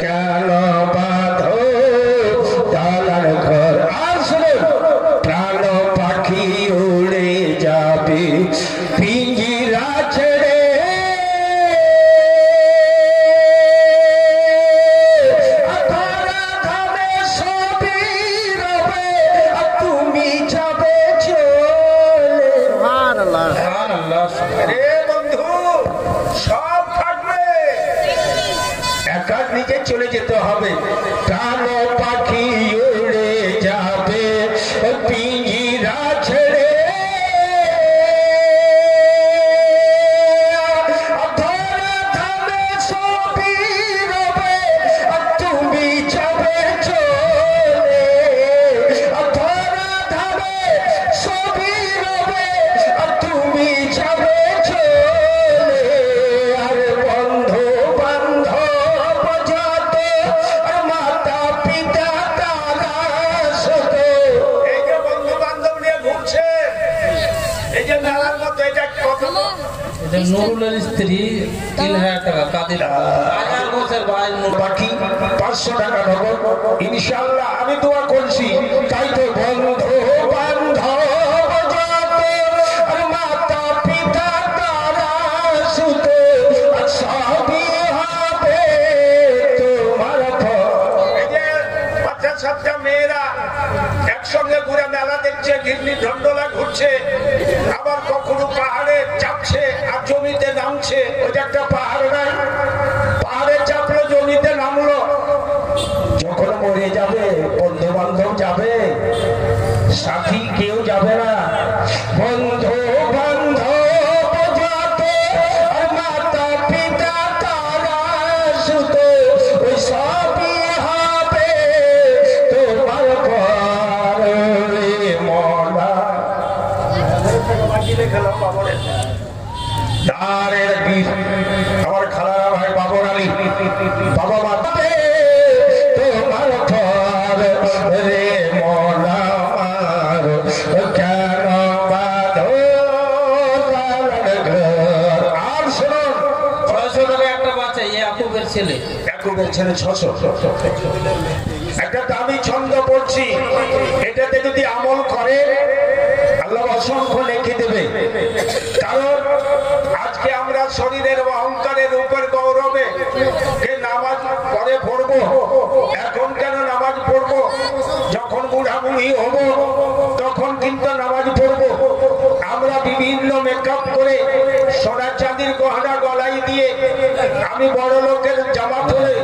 কেন বাঁধো দালান ঘর? আর শুনুন, প্রাণ পাখি উড়ে যাবে পিঞ্জিরা ছেড়ে, তুমি যাবে চলে। বন্ধু সব থাকবে, একা নিজে চলে যেতে হবে। প্রাণ পাখি উড়ে যাবে পিঞ্জিরা ছেড়ে, তুমি যাবে চলে। সবই রবে, তুমি যাবে চলে। আর বন্ধু বান্ধব যত, মাতা পিতা তারা শত। এই যে বন্ধু বান্ধব নিয়ে ঘুরছে, এই যে মেলার মতো, এটা কত? নুরুলের স্ত্রী 3000 টাকা কাদের বাকি 500 টাকা নগদ ইনশাআল্লাহ আমি দোয়া করছি। তাই তো বন্ধু বান্ধব যত, মাতা পিতা তারা সুত, সবই হবে তোমার ফল। এই যে বাচ্চা সাচ্চা মেয়েরা একসঙ্গে ঘুরে মেলা দেখছে, গিন্নি ঢন্ডলা ঘুরছে, আবার কখনো পাহাড়ে চাপছে আর জমিতে নামছে। ওই যে একটা পাহাড় নাই, পাহাড়ে চাপলো জমিতে নামলো, যখন মরে যাবে বন্ধু বান্ধব যাবে, সাথী কেউ যাবে না। বন্ধু বান্ধব যত, মাতা পিতা তারা সুত, ওই সবই হবে তোমার ঘর মনা। দাঁড়ের বীর আমার খালারা ভাই বাবর আলী, বাবা মা তোমার ঘর রে মনা। কেন বাঁধো দালান ঘর? আর শুনুন, 600 টাকা একটা বাচ্চা, ইয়াকুবের ছেলে। ইয়াকুবের ছেলে 600। একটা দামি ছন্দ পড়ছি, এটাতে যদি আমল করে আল্লাহ অসংখ্য লিখে দেবে। কারণ আজকে আমরা শরীরের অহংকারের উপর গৌরবে কে নামাজ পরে পড়বো, এখন কেন নামাজ পড়বো? যখন বুড়াবুড়ি হব তখন কিন্তু নামাজ পড়বো। আমরা বিভিন্ন মেকআপ করে সোনা চাঁদির গহনা গলায় দিয়ে, আমি বড় লোকের জামা পরে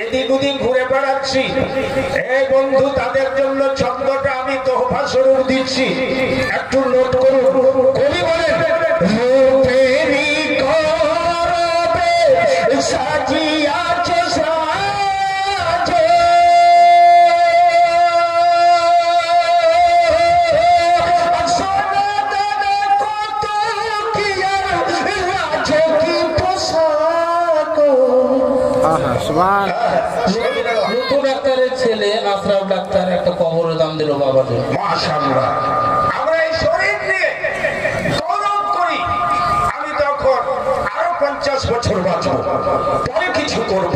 এদিক ওদিক ঘুরে বেড়াচ্ছি। এই বন্ধু, তাদের জন্য ছন্দটা আমি তোহফা স্বরূপ দিচ্ছি, একটু নোট করুন। কবি বলেন, রূপেরি করবে সাজিয়াছে সাজে, সোনা দানা কত কি আর রাজ কি পোশাক। নতুন ডাক্তারের ছেলে আশরাফ ডাক্তার একটা কবরের দাম দিল বাবাদের। মাশাআল্লাহ, আমরা এই শরীর নিয়ে গৌরব করি। আমি তখন আরো 50 বছর বাঁচবো, পরে কিছু করব।